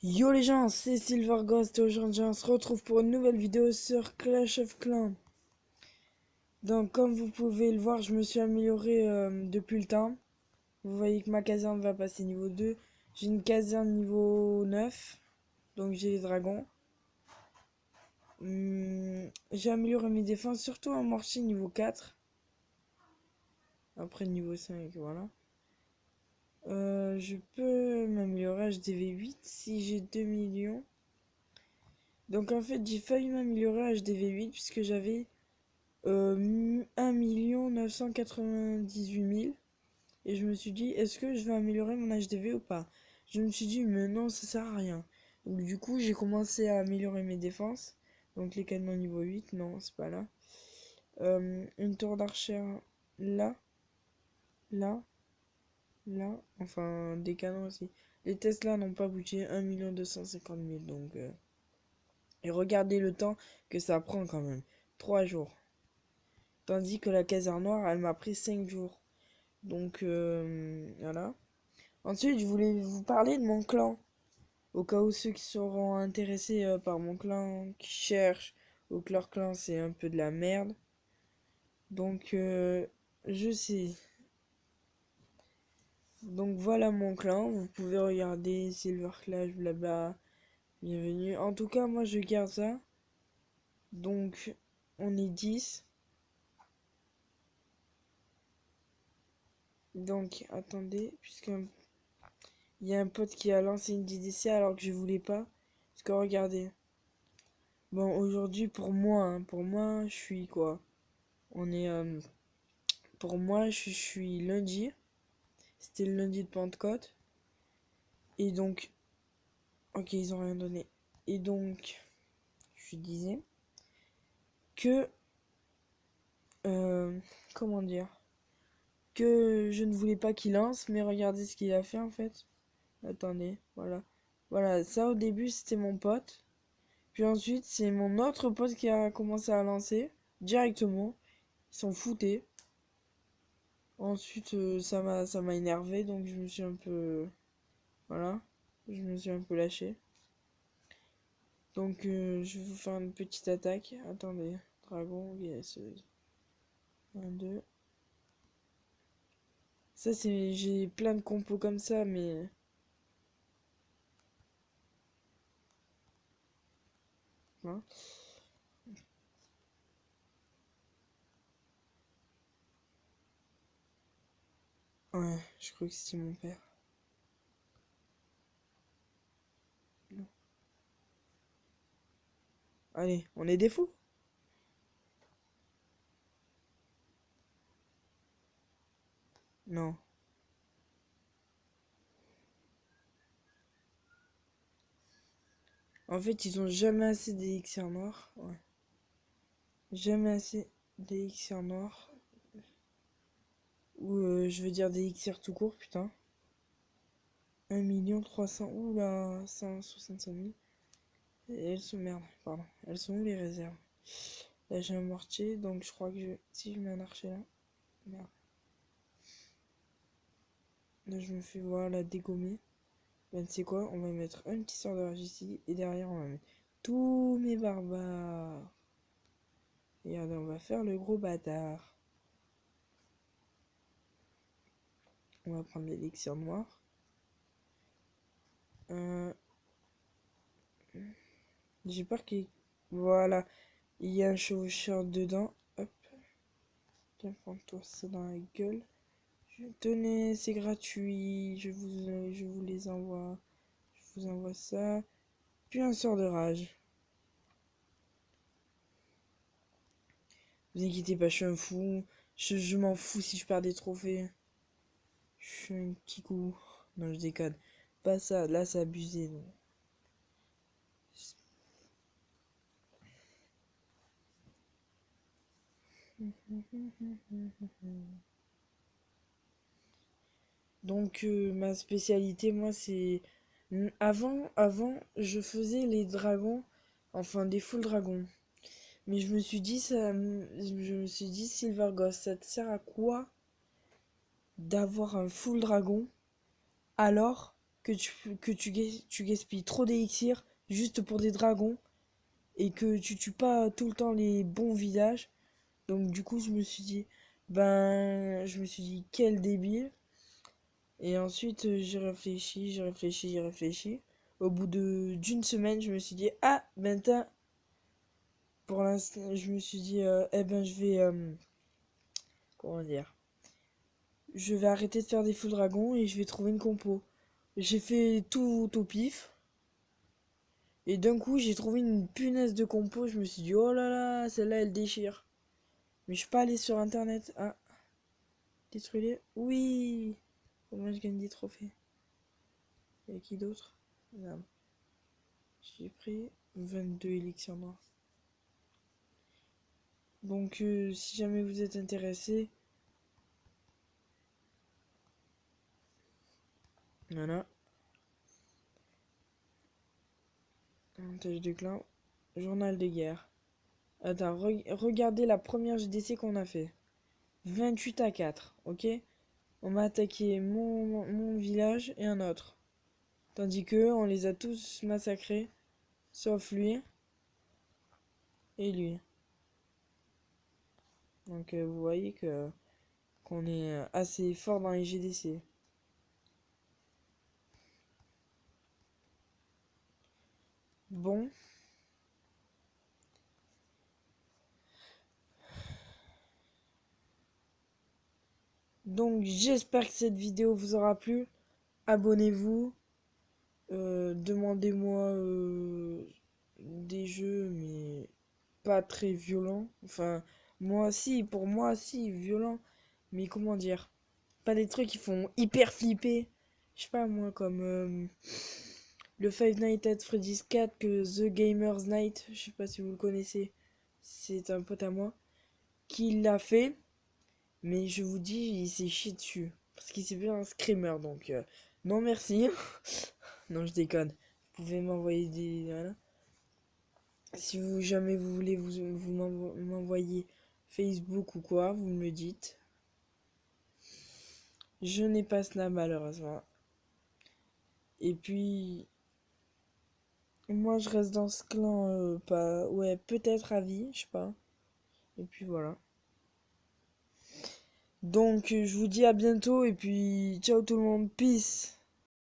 Yo les gens, c'est Silver Ghost et aujourd'hui on se retrouve pour une nouvelle vidéo sur Clash of Clans. Donc comme vous pouvez le voir, je me suis amélioré depuis le temps. Vous voyez que ma caserne va passer niveau 2. J'ai une caserne niveau 9, donc j'ai les dragons. J'ai amélioré mes défenses, surtout en mortier niveau 4. Après niveau 5, voilà. Je peux m'améliorer HDV 8 si j'ai 2 millions. Donc en fait j'ai failli m'améliorer HDV 8 puisque j'avais 1 998 000. Et je me suis dit, est-ce que je vais améliorer mon HDV ou pas? Je me suis dit, mais non, ça sert à rien. Donc du coup, j'ai commencé à améliorer mes défenses. Donc les canons niveau 8, non, c'est pas là. Une tour d'archer là, là, là. Enfin, des canons aussi. Les Tesla n'ont pas bougé 1 250 000. Donc, et regardez le temps que ça prend quand même. 3 jours. Tandis que la caserne noire, elle m'a pris 5 jours. Donc voilà. Ensuite, je voulais vous parler de mon clan. Au cas où ceux qui seront intéressés par mon clan, qui cherchent, ou que leur clan c'est un peu de la merde. Donc je sais. Donc voilà mon clan. Vous pouvez regarder Silver Clash, blabla. Bienvenue. En tout cas, moi je garde ça. Donc on est 10. Donc attendez, puisqu'il y a un pote qui a lancé une DDC alors que je voulais pas. Parce que regardez. Bon, aujourd'hui, pour moi, je suis quoi? On est. Pour moi, je suis lundi. C'était le lundi de Pentecôte. Et donc. Ok, ils ont rien donné. Et donc. Je disais. Que. euh, comment dire? Que je ne voulais pas qu'il lance, mais regardez ce qu'il a fait en fait. Attendez, voilà. Voilà, ça au début c'était mon pote. Puis ensuite, c'est mon autre pote qui a commencé à lancer. Directement. Ils s'en foutaient. Ensuite, ça m'a énervé, donc je me suis un peu, voilà, je me suis un peu lâché. Donc, je vais vous faire une petite attaque. Attendez, dragon, yes, 1, 2. Ça, c'est, j'ai plein de compos comme ça, mais hein. Ouais, je crois que c'était mon père. Non. Allez, on est des fous. Non. En fait, ils ont jamais assez d'élixir noir. Ouais. Jamais assez d'élixir noir. Ou je veux dire d'élixir tout court, putain. 1 300 000. Oula, 165 000. Et elles sont merde, pardon. Elles sont où les réserves? Là j'ai un mortier, donc je crois que si je mets un archer là. Merde. Là je me fais voilà dégommer. Ben tu sais quoi? On va mettre un petit sort de rage ici. Et derrière on va mettre tous mes barbares. Et regardez, on va faire le gros bâtard. On va prendre l'élixir noir. Euh, j'ai peur qu'il. Voilà. Il y a un chevaucheur dedans. Hop. Tiens, prends-toi ça dans la gueule. Tenez, c'est gratuit. Je vous les envoie. Je vous envoie ça. Puis un sort de rage. Vous inquiétez pas, je suis un fou. Je m'en fous si je perds des trophées. Je suis un petit coup. Non, je déconne. Pas ça, là c'est abusé. Non. Donc ma spécialité, moi, c'est... Avant, je faisais les dragons, enfin des full dragons. Mais je me suis dit, je me suis dit, Silver Ghost, ça te sert à quoi d'avoir un full dragon alors tu gaspilles trop d'élixir juste pour des dragons et que tu tues pas tout le temps les bons villages. Donc du coup, je me suis dit, quel débile. Et ensuite, j'ai réfléchi. Au bout d'une semaine, je me suis dit, ah, ben pour l'instant, je me suis dit, eh ben, comment dire, je vais arrêter de faire des full dragons et je vais trouver une compo. J'ai fait tout au pif. Et d'un coup, j'ai trouvé une punaise de compo. Je me suis dit, oh là là, celle-là, elle déchire. Mais je suis pas allé sur internet. Ah, détruis-les. Oui! Au moins, je gagne des trophées. Et qui d'autre? Merde. J'ai pris 22 élixirs noirs. Donc, si jamais vous êtes intéressé, voilà. Montage de clan. Journal de guerre. Attends, regardez la première GDC qu'on a fait. 28-4, ok? On m'a attaqué mon village et un autre. Tandis que on les a tous massacrés, sauf lui et lui. Donc vous voyez que qu'on est assez fort dans les GDC. Bon. Donc j'espère que cette vidéo vous aura plu. Abonnez-vous. Demandez-moi des jeux, mais pas très violents. Enfin, pour moi, si, violents. Mais comment dire? Pas des trucs qui font hyper flipper. Je sais pas, moi, comme le Five Nights at Freddy's 4 que The Gamer's Night, je sais pas si vous le connaissez. C'est un pote à moi qui l'a fait. Mais je vous dis, il s'est chié dessus. Parce qu'il s'est fait un screamer, donc non merci. Non, je déconne. Vous pouvez m'envoyer des... Voilà. Si vous jamais vous voulez m'envoyer Facebook ou quoi, vous me le dites. Je n'ai pas Snap malheureusement. Et puis, moi je reste dans ce clan, pas... Ouais, peut-être à vie, je sais pas. Et puis voilà. Donc, je vous dis à bientôt et puis ciao tout le monde, peace.